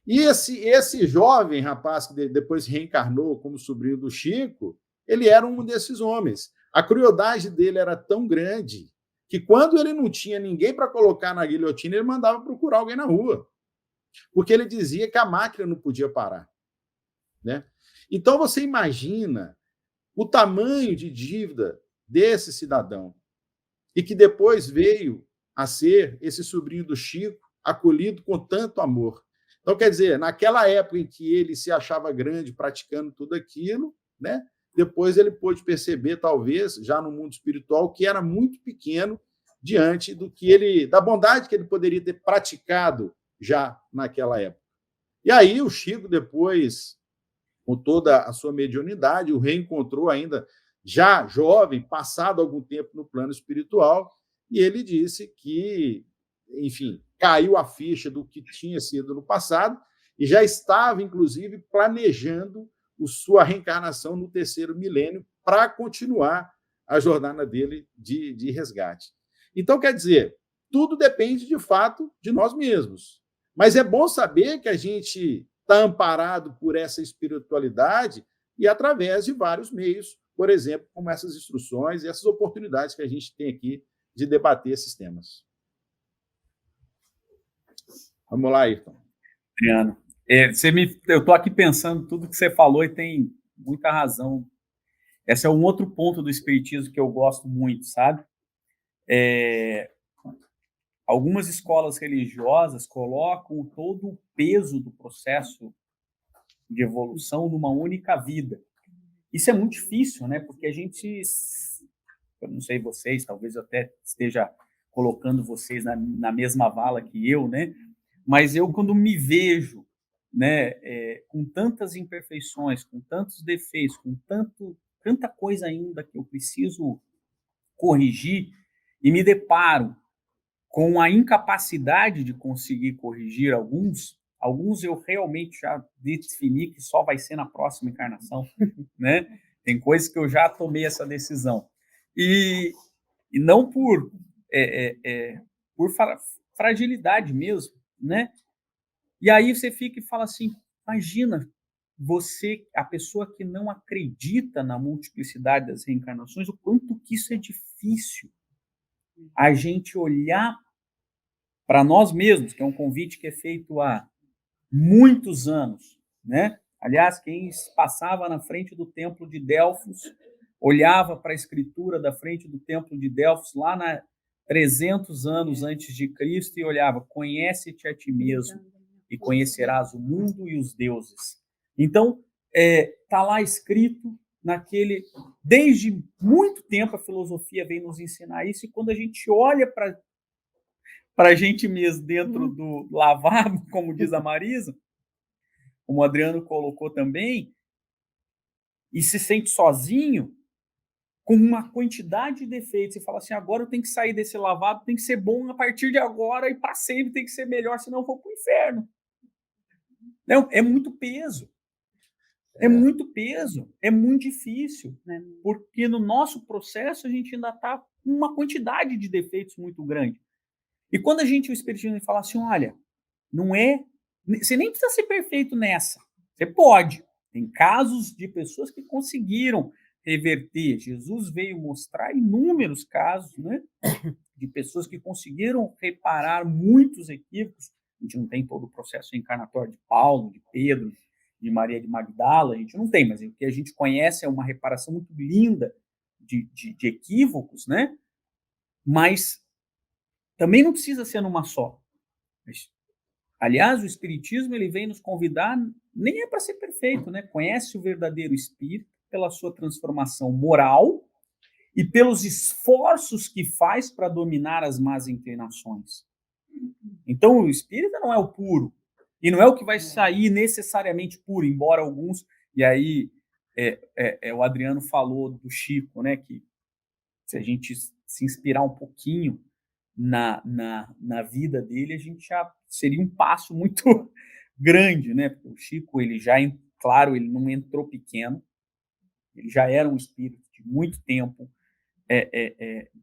E esse jovem rapaz, que depois reencarnou como sobrinho do Chico, ele era um desses homens. A crueldade dele era tão grande que, quando ele não tinha ninguém para colocar na guilhotina, ele mandava procurar alguém na rua, porque ele dizia que a máquina não podia parar, né? Então, você imagina o tamanho de dívida desse cidadão, e que depois veio a ser esse sobrinho do Chico, acolhido com tanto amor. Então, quer dizer, naquela época em que ele se achava grande praticando tudo aquilo, né? Depois ele pôde perceber, talvez, já no mundo espiritual, que era muito pequeno diante da bondade que ele poderia ter praticado já naquela época. E aí o Chico, depois, com toda a sua mediunidade, o reencontrou ainda já jovem, passado algum tempo no plano espiritual, e ele disse que, enfim, caiu a ficha do que tinha sido no passado e já estava, inclusive, planejando sua reencarnação no 3º milênio para continuar a jornada dele de resgate. Então, quer dizer, tudo depende, de fato, de nós mesmos. Mas é bom saber que a gente está amparado por essa espiritualidade e através de vários meios, por exemplo, como essas instruções e essas oportunidades que a gente tem aqui de debater esses temas. Vamos lá, Ayrton. Adriano, eu estou aqui pensando tudo que você falou e tem muita razão. Esse é um outro ponto do espiritismo que eu gosto muito, sabe? Algumas escolas religiosas colocam todo o peso do processo de evolução numa única vida. Isso é muito difícil, né? Porque a gente, eu não sei vocês, talvez eu até esteja colocando vocês na mesma vala que eu, né? Mas eu, quando me vejo, né, com tantas imperfeições, com tantos defeitos, com tanta coisa ainda que eu preciso corrigir, e me deparo com a incapacidade de conseguir corrigir alguns eu realmente já defini que só vai ser na próxima encarnação, né? Tem coisas que eu já tomei essa decisão. E não por fragilidade mesmo, né? E aí você fica e fala assim, imagina, a pessoa que não acredita na multiplicidade das reencarnações, o quanto que isso é difícil. A gente olhar para nós mesmos, que é um convite que é feito há muitos anos, né? Aliás, quem passava na frente do templo de Delfos, olhava para a escritura da frente do templo de Delfos, lá na 300 anos antes de Cristo, e olhava: conhece-te a ti mesmo e conhecerás o mundo e os deuses. Então, está lá escrito desde muito tempo a filosofia vem nos ensinar isso, e quando a gente olha para a gente mesmo dentro do lavabo, como diz a Marisa, como o Adriano colocou também, e se sente sozinho, com uma quantidade de defeitos, e fala assim: agora eu tenho que sair desse lavabo, tem que ser bom a partir de agora e para sempre tem que ser melhor, senão eu vou para o inferno. Não, é muito peso. É muito peso, é muito difícil, porque no nosso processo a gente ainda está com uma quantidade de defeitos muito grande. E quando o Espiritismo fala assim: olha, você nem precisa ser perfeito nessa, você pode. Tem casos de pessoas que conseguiram reverter. Jesus veio mostrar inúmeros casos, né, de pessoas que conseguiram reparar muitos equívocos. A gente não tem todo o processo encarnatório de Paulo, de Pedro, de Maria de Magdala, a gente não tem, mas o que a gente conhece é uma reparação muito linda de equívocos, né? Mas também não precisa ser numa só. Aliás, o Espiritismo ele vem nos convidar, nem é para ser perfeito, né? Conhece o verdadeiro Espírito pela sua transformação moral e pelos esforços que faz para dominar as más inclinações. Então, o Espírita não é o puro, e não é o que vai sair necessariamente puro, embora alguns, e aí o Adriano falou do Chico, né? Que se a gente se inspirar um pouquinho na vida dele, a gente já seria um passo muito grande, né? Porque o Chico, ele não entrou pequeno, ele já era um espírito de muito tempo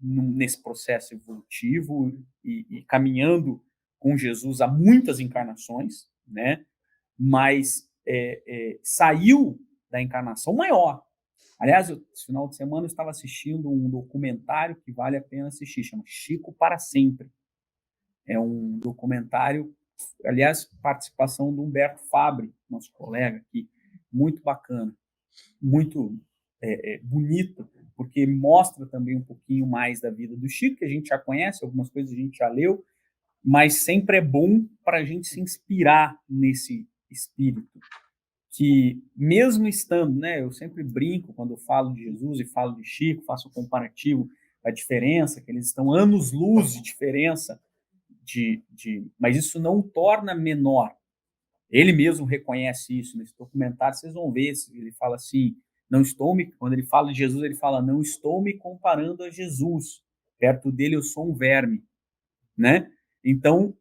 nesse processo evolutivo e caminhando com Jesus há muitas encarnações, né? Mas saiu da encarnação maior. Aliás, esse final de semana eu estava assistindo um documentário que vale a pena assistir, chama Chico para Sempre. É um documentário, aliás, participação do Humberto Fabre, nosso colega aqui, muito bacana, muito bonito, porque mostra também um pouquinho mais da vida do Chico, que a gente já conhece, algumas coisas a gente já leu, mas sempre é bom para a gente se inspirar nesse espírito, que mesmo estando, né, eu sempre brinco quando eu falo de Jesus e falo de Chico, faço o comparativo, a diferença, que eles estão anos-luz de diferença, mas isso não o torna menor. Ele mesmo reconhece isso nesse documentário, vocês vão ver, ele fala assim, quando ele fala de Jesus, ele fala: não estou me comparando a Jesus, perto dele eu sou um verme, né? Então,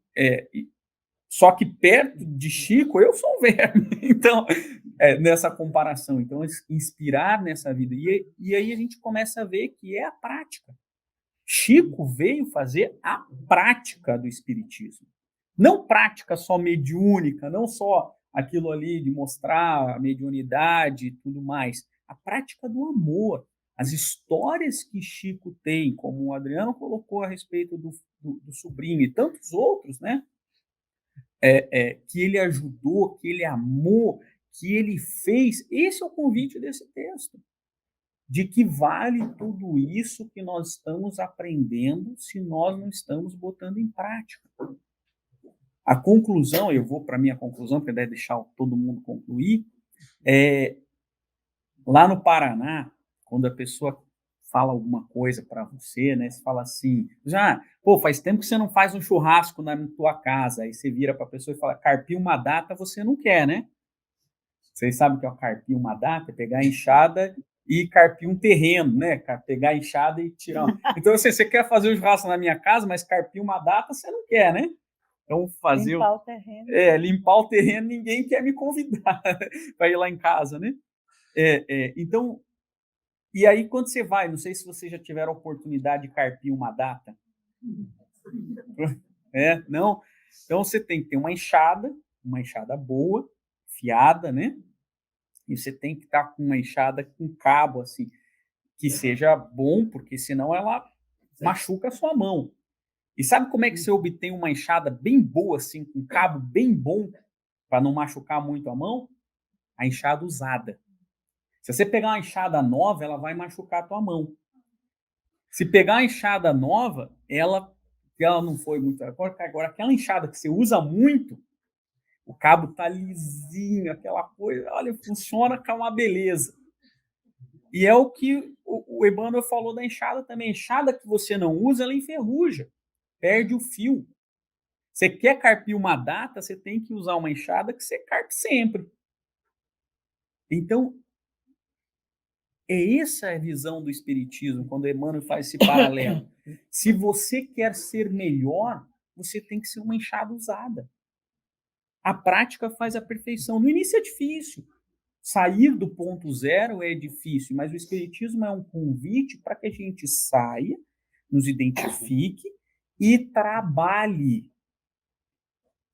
só que perto de Chico eu sou um verme, então, nessa comparação, então, inspirar nessa vida, e aí a gente começa a ver que é a prática. Chico veio fazer a prática do espiritismo, não prática só mediúnica, não só aquilo ali de mostrar a mediunidade e tudo mais, a prática do amor. As histórias que Chico tem, como o Adriano colocou a respeito do sobrinho e tantos outros, né? Que ele ajudou, que ele amou, que ele fez. Esse é o convite desse texto, de que vale tudo isso que nós estamos aprendendo se nós não estamos botando em prática. A conclusão, eu vou para a minha conclusão, porque deve deixar todo mundo concluir, lá no Paraná, quando a pessoa fala alguma coisa para você, né, você fala assim, faz tempo que você não faz um churrasco na tua casa, aí você vira para a pessoa e fala: carpir uma data você não quer, né? Vocês sabem o que é carpir uma data? É pegar a enxada e carpir um terreno, né? Pegar a enxada e tirar. Então, assim, você quer fazer um churrasco na minha casa, mas carpir uma data você não quer, né? Então, limpar o terreno. Limpar o terreno, ninguém quer me convidar para ir lá em casa, né? Então, e aí quando você vai, não sei se vocês já tiveram a oportunidade de carpir uma data. Não? Então, você tem que ter uma enxada boa, fiada, né? E você tem que estar com uma enxada com cabo, assim, que seja bom, porque senão ela machuca a sua mão. E sabe como é que você obtém uma enxada bem boa, assim, com cabo bem bom, para não machucar muito a mão? A enxada usada. Se você pegar uma enxada nova, ela vai machucar a tua mão. Se pegar uma enxada nova, ela não foi muito. Agora, aquela enxada que você usa muito, o cabo tá lisinho, aquela coisa, olha, funciona com uma beleza. E é o que o Emmanuel falou da enxada também. A enxada que você não usa, ela enferruja, perde o fio. Você quer carpir uma data, você tem que usar uma enxada que você carpe sempre. Então, é essa a visão do Espiritismo, quando Emmanuel faz esse paralelo. Se você quer ser melhor, você tem que ser uma enxada usada. A prática faz a perfeição. No início é difícil. Sair do ponto zero é difícil, mas o Espiritismo é um convite para que a gente saia, nos identifique e trabalhe.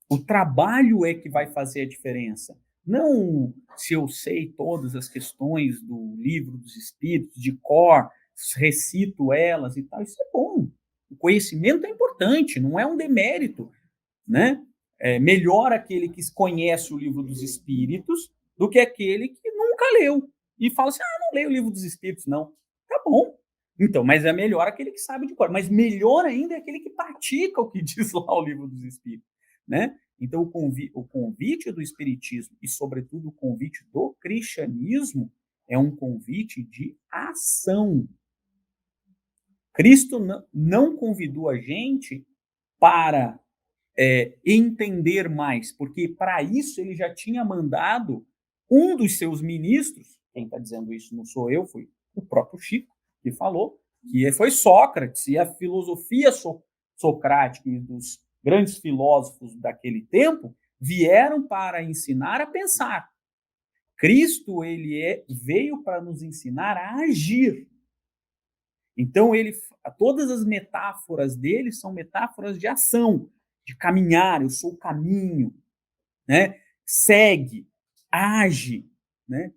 O trabalho é que vai fazer a diferença. Não se eu sei todas as questões do Livro dos Espíritos, de cor, recito elas e tal, isso é bom. O conhecimento é importante, não é um demérito, né? É melhor aquele que conhece o Livro dos Espíritos do que aquele que nunca leu e fala assim, não leio o Livro dos Espíritos, não. Tá bom. Então, mas é melhor aquele que sabe de cor. Mas melhor ainda é aquele que pratica o que diz lá o Livro dos Espíritos, né? Então, o convite do Espiritismo e, sobretudo, o convite do cristianismo é um convite de ação. Cristo não convidou a gente para entender mais, porque para isso ele já tinha mandado um dos seus ministros, quem está dizendo isso não sou eu, foi o próprio Chico, que falou, que foi Sócrates, e a filosofia socrática e dos grandes filósofos daquele tempo vieram para ensinar a pensar. Cristo veio para nos ensinar a agir. Então, todas as metáforas dele são metáforas de ação, de caminhar, eu sou o caminho, né? Segue, age, né?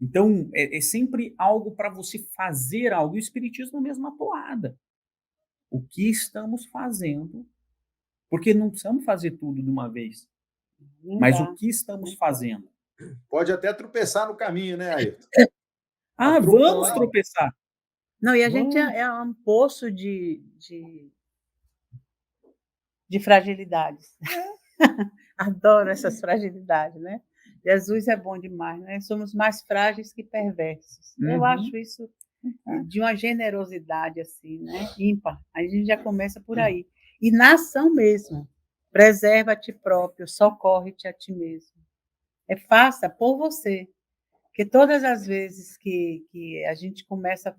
Então, é sempre algo para você fazer algo. E o Espiritismo é a mesma toada. O que estamos fazendo? Porque não precisamos fazer tudo de uma vez. Mas o que estamos fazendo? Pode até tropeçar no caminho, né, Ayrton? Vamos tropeçar. Não, e a gente é um poço de fragilidades. Adoro essas fragilidades, né? Jesus é bom demais, né? Somos mais frágeis que perversos. Eu acho isso de uma generosidade assim, né? Ímpar. A gente já começa por aí. E na ação mesmo. Preserva a ti próprio, socorre-te a ti mesmo. Faça por você. Porque todas as vezes que a gente começa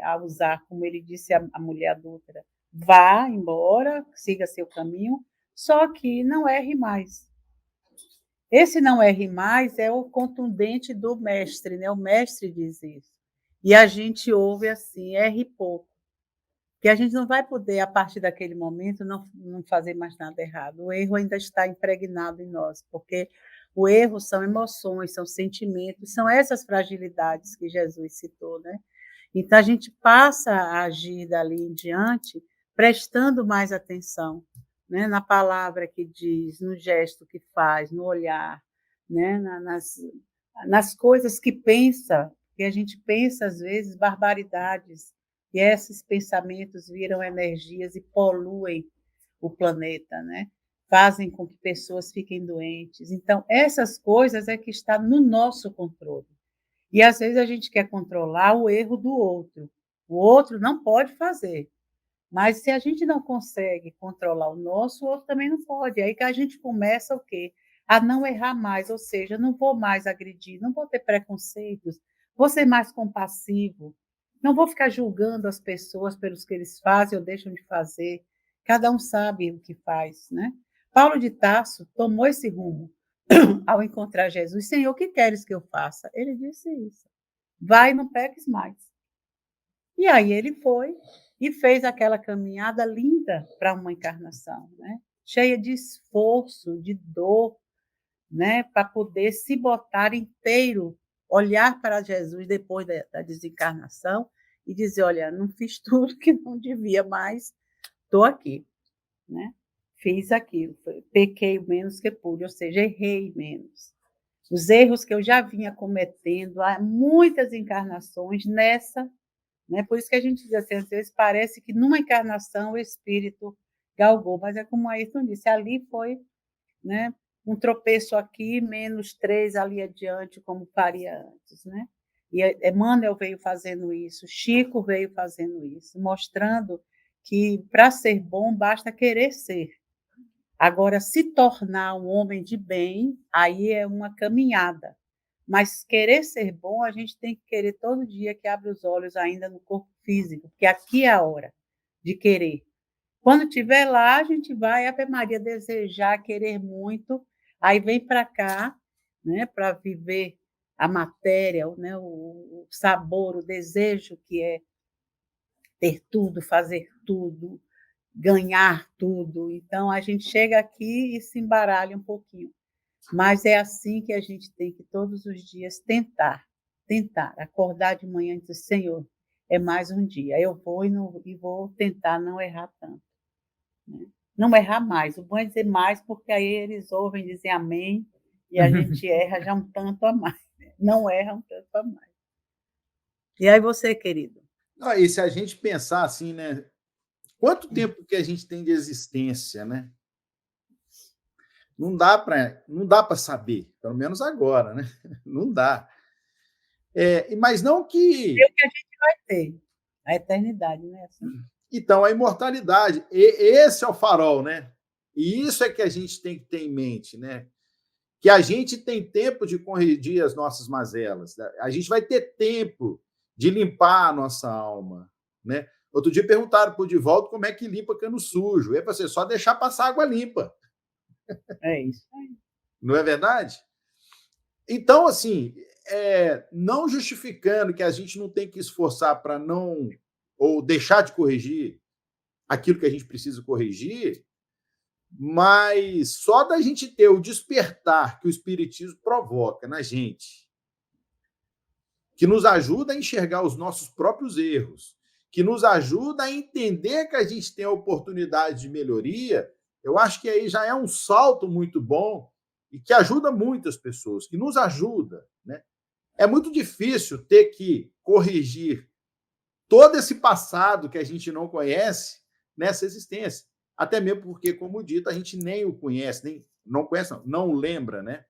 a usar, como ele disse a mulher adúltera, vá embora, siga seu caminho, só que não erre mais. Esse não erre mais é o contundente do mestre, né? O mestre diz isso. E a gente ouve assim, erre pouco. Porque a gente não vai poder, a partir daquele momento, não fazer mais nada errado. O erro ainda está impregnado em nós, porque o erro são emoções, são sentimentos, são essas fragilidades que Jesus citou, né? Então, a gente passa a agir dali em diante, prestando mais atenção, né? Na palavra que diz, no gesto que faz, no olhar, né? nas coisas que pensa, que a gente pensa, às vezes, barbaridades, e esses pensamentos viram energias e poluem o planeta, né? Fazem com que pessoas fiquem doentes. Então, essas coisas é que está no nosso controle. E, às vezes, a gente quer controlar o erro do outro. O outro não pode fazer. Mas, se a gente não consegue controlar o nosso, o outro também não pode. Aí que a gente começa o quê? A não errar mais, ou seja, não vou mais agredir, não vou ter preconceitos, vou ser mais compassivo, não vou ficar julgando as pessoas pelos que eles fazem ou deixam de fazer. Cada um sabe o que faz, né? Paulo de Tarso tomou esse rumo ao encontrar Jesus. Senhor, o que queres que eu faça? Ele disse isso. Vai, não peques mais. E aí ele foi e fez aquela caminhada linda para uma encarnação, né? Cheia de esforço, de dor, né? Para poder se botar inteiro olhar para Jesus depois da desencarnação e dizer, olha, não fiz tudo que não devia, mas estou aqui, né? Fiz aquilo, pequei o menos que pude, ou seja, errei menos. Os erros que eu já vinha cometendo há muitas encarnações nessa, né? Por isso que a gente diz assim, às vezes parece que numa encarnação o espírito galgou, mas é como a Ayrton disse, ali foi, né, um tropeço aqui, menos 3 ali adiante, como faria antes, né? E Emmanuel veio fazendo isso, Chico veio fazendo isso, mostrando que para ser bom basta querer ser. Agora, se tornar um homem de bem, aí é uma caminhada. Mas querer ser bom, a gente tem que querer todo dia que abre os olhos ainda no corpo físico, porque aqui é a hora de querer. Quando estiver lá, a gente vai, Ave Maria, desejar, querer muito, aí vem para cá, né, para viver a matéria, né, o sabor, o desejo que é ter tudo, fazer tudo, ganhar tudo. Então, a gente chega aqui e se embaralha um pouquinho. Mas é assim que a gente tem que todos os dias tentar, acordar de manhã e dizer, Senhor, é mais um dia, eu vou e vou tentar não errar tanto. Né? Não errar mais, o bom é dizer mais, porque aí eles ouvem dizer amém, e a gente erra já um tanto a mais, não erra um tanto a mais. E aí você, querido? E se a gente pensar assim, né? Quanto tempo que a gente tem de existência, né? Não dá para saber, pelo menos agora, né? Não dá. Mas não que... É o que a gente vai ter, a eternidade, né? Assim. Então, a imortalidade, esse é o farol, né? E isso é que a gente tem que ter em mente, né? Que a gente tem tempo de corrigir as nossas mazelas, né? A gente vai ter tempo de limpar a nossa alma, né? Outro dia perguntaram para o Divaldo como é que limpa cano sujo. É para você só deixar passar água limpa. É isso aí. Não é verdade? Então, assim, não justificando que a gente não tem que esforçar para não, ou deixar de corrigir aquilo que a gente precisa corrigir, mas só da gente ter o despertar que o Espiritismo provoca na gente, que nos ajuda a enxergar os nossos próprios erros, que nos ajuda a entender que a gente tem a oportunidade de melhoria, eu acho que aí já é um salto muito bom e que ajuda muitas pessoas, que nos ajuda, né? É muito difícil ter que corrigir todo esse passado que a gente não conhece nessa existência. Até mesmo porque, como dito, a gente nem o conhece, nem não conhece, não lembra, né?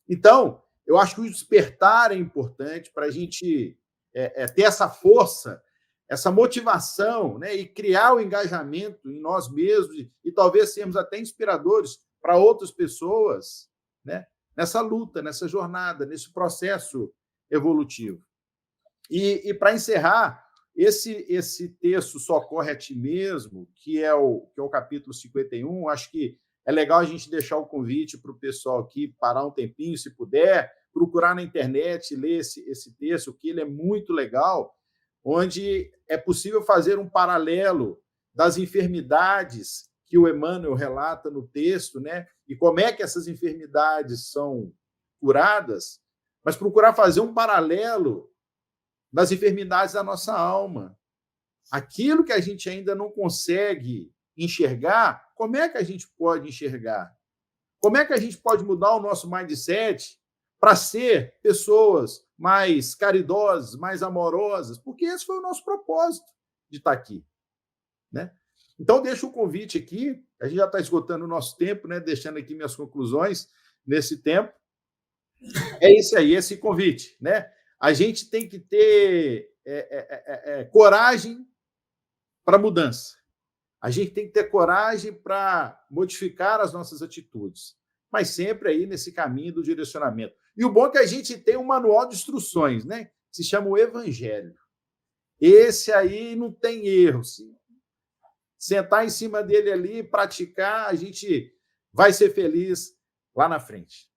Então, eu acho que o despertar é importante para a gente ter essa força, essa motivação, né? E criar o engajamento em nós mesmos e talvez sermos até inspiradores para outras pessoas, né? Nessa luta, nessa jornada, nesse processo evolutivo. E para encerrar, esse texto Socorre a Ti Mesmo, que é o capítulo 51, acho que é legal a gente deixar o convite para o pessoal aqui parar um tempinho, se puder, procurar na internet, ler esse texto, que ele é muito legal, onde é possível fazer um paralelo das enfermidades que o Emmanuel relata no texto, né? E como é que essas enfermidades são curadas, mas procurar fazer um paralelo das enfermidades da nossa alma. Aquilo que a gente ainda não consegue enxergar, como é que a gente pode enxergar? Como é que a gente pode mudar o nosso mindset para ser pessoas mais caridosas, mais amorosas? Porque esse foi o nosso propósito de estar aqui, né? Então, deixo o convite aqui, a gente já está esgotando o nosso tempo, né? Deixando aqui minhas conclusões nesse tempo. É isso aí, esse convite, né? A gente tem que ter coragem para mudança. A gente tem que ter coragem para modificar as nossas atitudes, mas sempre aí nesse caminho do direcionamento. E o bom é que a gente tem um manual de instruções, né? Que se chama o Evangelho. Esse aí não tem erro. Se sentar em cima dele ali, praticar, a gente vai ser feliz lá na frente.